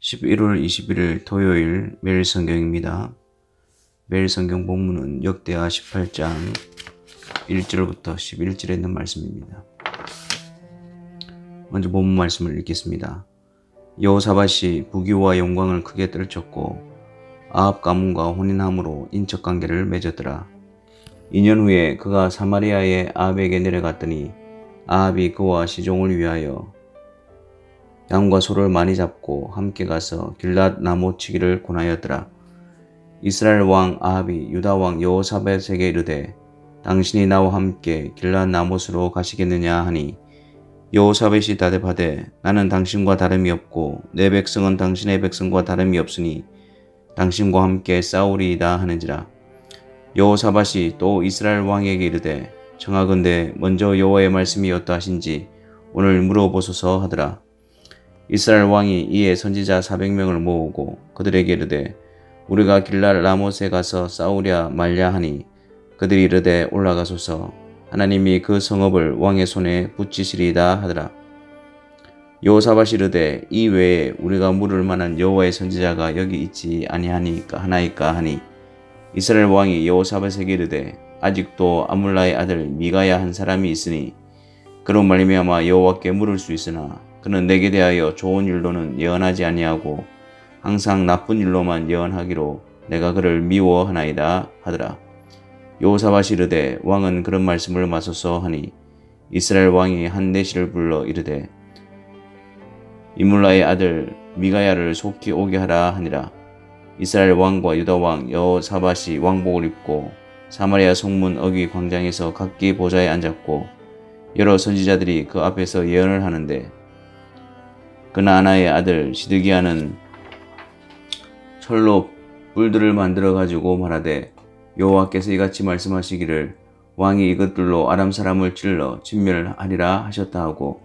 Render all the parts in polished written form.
11월 21일 토요일 매일 성경입니다. 매일 성경 본문은 역대하 18장 1절부터 11절에 있는 말씀입니다. 먼저 본문 말씀을 읽겠습니다. 여호사밧이 부귀와 영광을 크게 떨쳤고 아합 가문과 혼인함으로 인척관계를 맺었더라. 2년 후에 그가 사마리아의 아합에게 내려갔더니 아합이 그와 시종을 위하여 양과 소를 많이 잡고 함께 가서 길랏 나무치기를 권하였더라. 이스라엘 왕 아합이 유다 왕 여호사밧에게 이르되 당신이 나와 함께 길랏 나못으로 가시겠느냐 하니 여호사밧이 대답하되 나는 당신과 다름이 없고 내 백성은 당신의 백성과 다름이 없으니 당신과 함께 싸우리이다 하는지라. 여호사밧이 또 이스라엘 왕에게 이르되 청하건대 먼저 여호와의 말씀이 어떠하신지 오늘 물어보소서 하더라. 이스라엘 왕이 이에 선지자 400명을 모으고 그들에게 이르되 우리가 길랏 라못에 가서 싸우랴 말랴 하니 그들이 이르되 올라가소서 하나님이 그 성읍을 왕의 손에 붙이시리이다 하더라. 여호사밧이 이르되 이 외에 우리가 물을 만한 여호와의 선지자가 여기 있지 아니하나이까 하니 이스라엘 왕이 여호사밧에게 이르되 아직도 아물라의 아들 미가야 한 사람이 있으니 그로 말미암아 여호와께 물을 수 있으나 그는 내게 대하여 좋은 일로는 예언하지 아니하고 항상 나쁜 일로만 예언하기로 내가 그를 미워하나이다 하더라. 여호사밧이 이르되 왕은 그런 말씀을 마소서 하니 이스라엘 왕이 한 내시를 불러 이르되 이물라의 아들 미가야를 속히 오게 하라 하니라. 이스라엘 왕과 유다 왕 여호사밧이 왕복을 입고 사마리아 성문 어귀 광장에서 각기 보좌에 앉았고 여러 선지자들이 그 앞에서 예언을 하는데 그나아나의 아들 시드기야는 철로 뿔들을 만들어 가지고 말하되 여호와께서 이같이 말씀하시기를 왕이 이것들로 아람 사람을 찔러 진멸하리라 하셨다 하고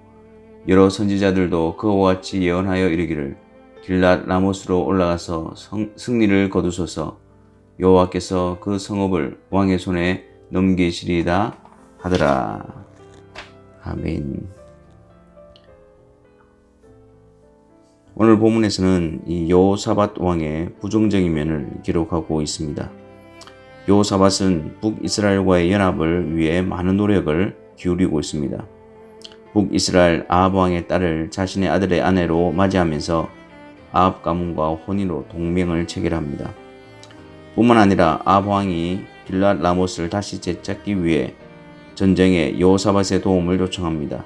여러 선지자들도 그와 같이 예언하여 이르기를 길랏 라못으로 올라가서 승리를 거두소서 여호와께서 그 성읍을 왕의 손에 넘기시리이다 하더라. 아멘. 오늘 본문에서는 이 여호사밧 왕의 부정적인 면을 기록하고 있습니다. 여호사밧은 북이스라엘과의 연합을 위해 많은 노력을 기울이고 있습니다. 북이스라엘 아합 왕의 딸을 자신의 아들의 아내로 맞이하면서 아합 가문과 혼인으로 동맹을 체결합니다. 뿐만 아니라 아합 왕이 길랏 라못을 다시 되찾기 위해 전쟁에 여호사밧의 도움을 요청합니다.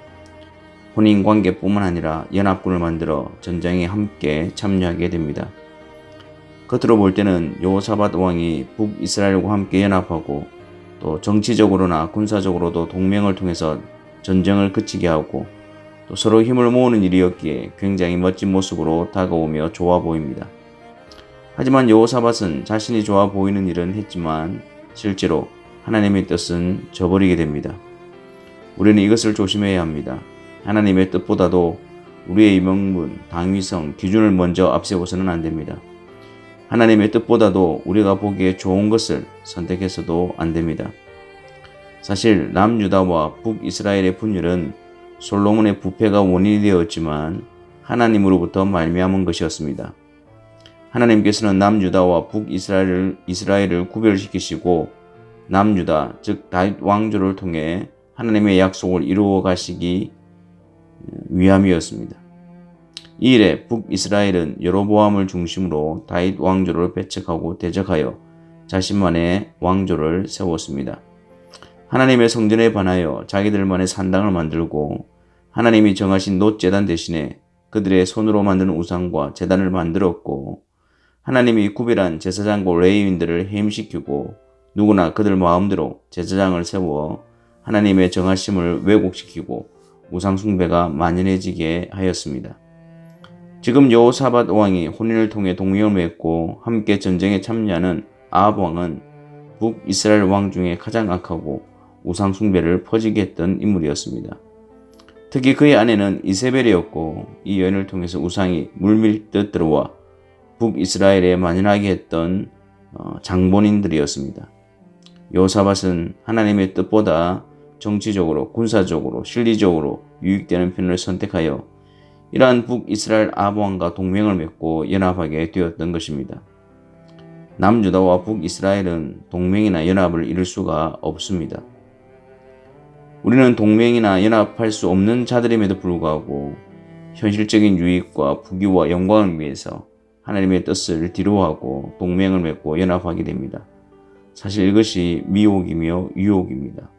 혼인관계뿐만 아니라 연합군을 만들어 전쟁에 함께 참여하게 됩니다. 겉으로 볼 때는 여호사밧 왕이 북이스라엘과 함께 연합하고 또 정치적으로나 군사적으로도 동맹을 통해서 전쟁을 그치게 하고 또 서로 힘을 모으는 일이었기에 굉장히 멋진 모습으로 다가오며 좋아 보입니다. 하지만 여호사밧은 자신이 좋아 보이는 일은 했지만 실제로 하나님의 뜻은 저버리게 됩니다. 우리는 이것을 조심해야 합니다. 하나님의 뜻보다도 우리의 명분, 당위성, 기준을 먼저 앞세워서는 안 됩니다. 하나님의 뜻보다도 우리가 보기에 좋은 것을 선택해서도 안 됩니다. 사실 남유다와 북이스라엘의 분열은 솔로몬의 부패가 원인이 되었지만 하나님으로부터 말미암은 것이었습니다. 하나님께서는 남유다와 북이스라엘을 구별시키시고 남유다, 즉 다윗 왕조를 통해 하나님의 약속을 이루어 가시기 위함이었습니다. 이 일에 북이스라엘은 여로보암을 중심으로 다윗 왕조를 배척하고 대적하여 자신만의 왕조를 세웠습니다. 하나님의 성전에 반하여 자기들만의 산당을 만들고 하나님이 정하신 놋제단 대신에 그들의 손으로 만든 우상과 제단을 만들었고 하나님이 구별한 제사장과 레위인들을 해임시키고 누구나 그들 마음대로 제사장을 세워 하나님의 정하심을 왜곡시키고 우상 숭배가 만연해지게 하였습니다. 지금 여호사밧 왕이 혼인을 통해 동맹을 맺고 함께 전쟁에 참여하는 아합 왕은 북이스라엘 왕 중에 가장 악하고 우상 숭배를 퍼지게 했던 인물이었습니다. 특히 그의 아내는 이세벨이었고 이 여인을 통해서 우상이 물밀듯 들어와 북이스라엘에 만연하게 했던 장본인들이었습니다. 여호사밧은 하나님의 뜻보다 정치적으로, 군사적으로, 실리적으로 유익되는 편을 선택하여 이러한 북이스라엘 아합왕과 동맹을 맺고 연합하게 되었던 것입니다. 남유다와 북이스라엘은 동맹이나 연합을 이룰 수가 없습니다. 우리는 동맹이나 연합할 수 없는 자들임에도 불구하고 현실적인 유익과 부귀와 영광을 위해서 하나님의 뜻을 뒤로하고 동맹을 맺고 연합하게 됩니다. 사실 이것이 미혹이며 유혹입니다.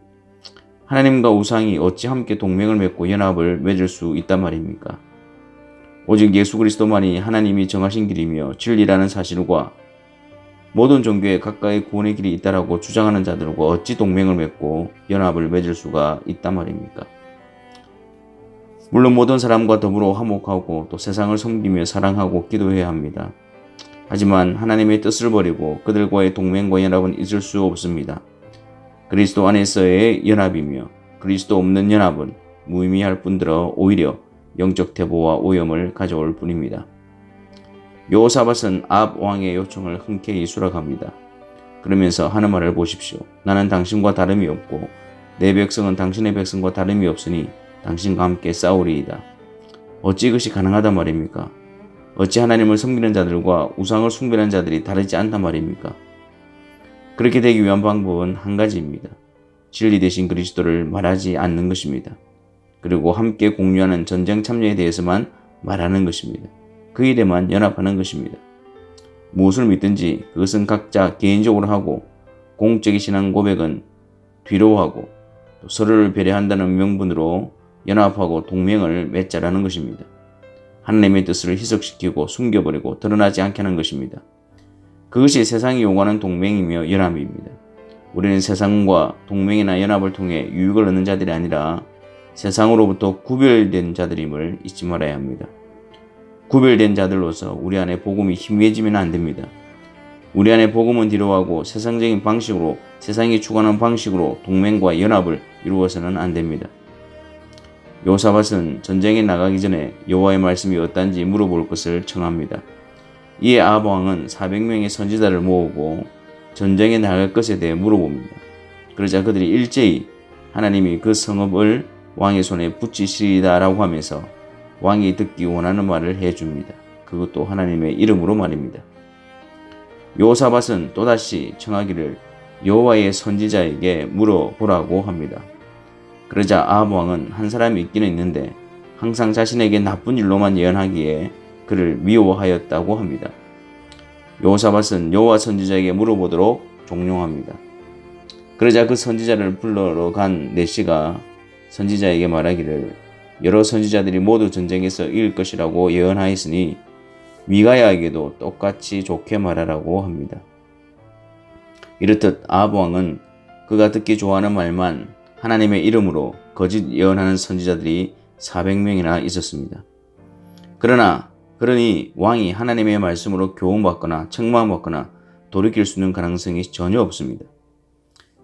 하나님과 우상이 어찌 함께 동맹을 맺고 연합을 맺을 수 있단 말입니까? 오직 예수 그리스도만이 하나님이 정하신 길이며 진리라는 사실과 모든 종교에 각각의 구원의 길이 있다라고 주장하는 자들과 어찌 동맹을 맺고 연합을 맺을 수가 있단 말입니까? 물론 모든 사람과 더불어 화목하고 또 세상을 섬기며 사랑하고 기도해야 합니다. 하지만 하나님의 뜻을 버리고 그들과의 동맹과 연합은 있을 수 없습니다. 그리스도 안에서의 연합이며 그리스도 없는 연합은 무의미할 뿐더러 오히려 영적 태보와 오염을 가져올 뿐입니다. 여호사밧은 아합 왕의 요청을 흔쾌히 수락합니다. 그러면서 하는 말을 보십시오. 나는 당신과 다름이 없고 내 백성은 당신의 백성과 다름이 없으니 당신과 함께 싸우리이다. 어찌 이것이 가능하단 말입니까? 어찌 하나님을 섬기는 자들과 우상을 숭배하는 자들이 다르지 않단 말입니까? 그렇게 되기 위한 방법은 한 가지입니다. 진리 되신 그리스도를 말하지 않는 것입니다. 그리고 함께 공유하는 전쟁 참여에 대해서만 말하는 것입니다. 그 일에만 연합하는 것입니다. 무엇을 믿든지 그것은 각자 개인적으로 하고 공적인 신앙 고백은 뒤로 하고 또 서로를 배려한다는 명분으로 연합하고 동맹을 맺자라는 것입니다. 하나님의 뜻을 희석시키고 숨겨버리고 드러나지 않게 하는 것입니다. 그것이 세상이 요구하는 동맹이며 연합입니다. 우리는 세상과 동맹이나 연합을 통해 유익을 얻는 자들이 아니라 세상으로부터 구별된 자들임을 잊지 말아야 합니다. 구별된 자들로서 우리 안에 복음이 희미해지면 안 됩니다. 우리 안에 복음은 뒤로하고 세상적인 방식으로 세상이 추구하는 방식으로 동맹과 연합을 이루어서는 안 됩니다. 여호사밧은 전쟁에 나가기 전에 여호와의 말씀이 어떤지 물어볼 것을 청합니다. 이에 아합 왕은 400명의 선지자를 모으고 전쟁에 나갈 것에 대해 물어봅니다. 그러자 그들이 일제히 하나님이 그 성읍을 왕의 손에 붙이시리다라고 하면서 왕이 듣기 원하는 말을 해줍니다. 그것도 하나님의 이름으로 말입니다. 여호사밧은 또다시 청하기를 여호와의 선지자에게 물어보라고 합니다. 그러자 아합 왕은 한 사람이 있기는 있는데 항상 자신에게 나쁜 일로만 예언하기에 그를 미워하였다고 합니다. 여호사밧은 여호와 선지자에게 물어보도록 종용합니다. 그러자 그 선지자를 불러러 간 내시가 선지자에게 말하기를 여러 선지자들이 모두 전쟁에서 이길 것이라고 예언하였으니 미가야에게도 똑같이 좋게 말하라고 합니다. 이렇듯 아합 왕은 그가 듣기 좋아하는 말만 하나님의 이름으로 거짓 예언하는 선지자들이 400명이나 있었습니다. 그러니 왕이 하나님의 말씀으로 교훈받거나 책망받거나 돌이킬 수 있는 가능성이 전혀 없습니다.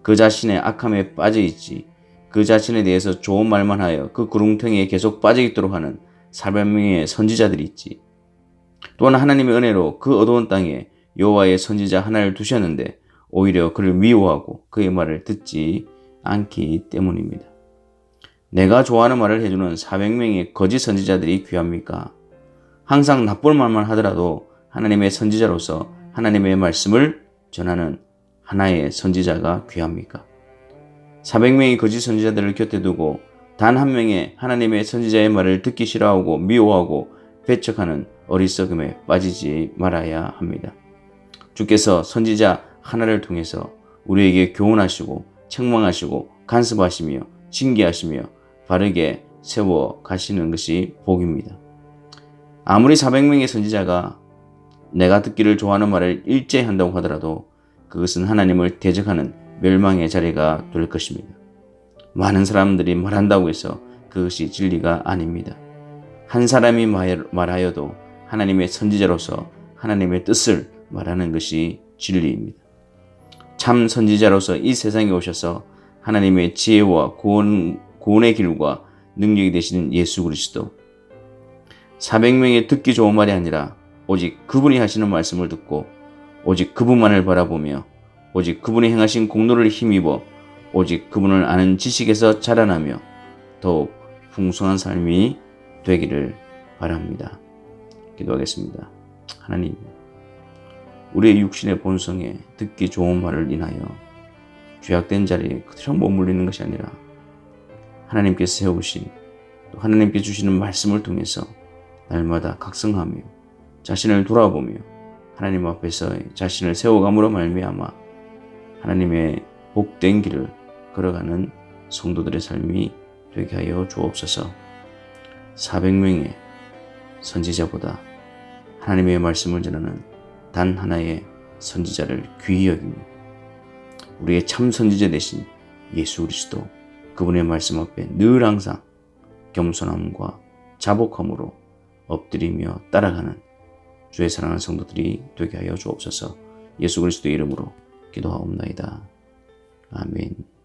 그 자신의 악함에 빠져있지 그 자신에 대해서 좋은 말만 하여 그 구렁텅이에 계속 빠져있도록 하는 400명의 선지자들이 있지. 또한 하나님의 은혜로 그 어두운 땅에 여호와의 선지자 하나를 두셨는데 오히려 그를 미워하고 그의 말을 듣지 않기 때문입니다. 내가 좋아하는 말을 해주는 400명의 거짓 선지자들이 귀합니까? 항상 나쁜 말만 하더라도 하나님의 선지자로서 하나님의 말씀을 전하는 하나의 선지자가 귀합니까? 400명의 거짓 선지자들을 곁에 두고 단 한 명의 하나님의 선지자의 말을 듣기 싫어하고 미워하고 배척하는 어리석음에 빠지지 말아야 합니다. 주께서 선지자 하나를 통해서 우리에게 교훈하시고 책망하시고 간섭하시며 징계하시며 바르게 세워 가시는 것이 복입니다. 아무리 400명의 선지자가 내가 듣기를 좋아하는 말을 일제히 한다고 하더라도 그것은 하나님을 대적하는 멸망의 자리가 될 것입니다. 많은 사람들이 말한다고 해서 그것이 진리가 아닙니다. 한 사람이 말하여도 하나님의 선지자로서 하나님의 뜻을 말하는 것이 진리입니다. 참 선지자로서 이 세상에 오셔서 하나님의 지혜와 구원의 길과 능력이 되시는 예수 그리스도 400명의 듣기 좋은 말이 아니라 오직 그분이 하시는 말씀을 듣고 오직 그분만을 바라보며 오직 그분이 행하신 공로를 힘입어 오직 그분을 아는 지식에서 자라나며 더욱 풍성한 삶이 되기를 바랍니다. 기도하겠습니다. 하나님, 우리의 육신의 본성에 듣기 좋은 말을 인하여 죄악된 자리에 그대로 머물리는 것이 아니라 하나님께서 세우신 또 하나님께 주시는 말씀을 통해서 날마다 각성하며 자신을 돌아보며 하나님 앞에서 자신을 세워감으로 말미암아 하나님의 복된 길을 걸어가는 성도들의 삶이 되게 하여 주옵소서. 400명의 선지자보다 하나님의 말씀을 전하는 단 하나의 선지자를 귀히 여기며 우리의 참 선지자 되신 예수 그리스도 그분의 말씀 앞에 늘 항상 겸손함과 자복함으로 엎드리며 따라가는 주의 사랑하는 성도들이 되게 하여 주옵소서. 예수 그리스도의 이름으로 기도하옵나이다. 아멘.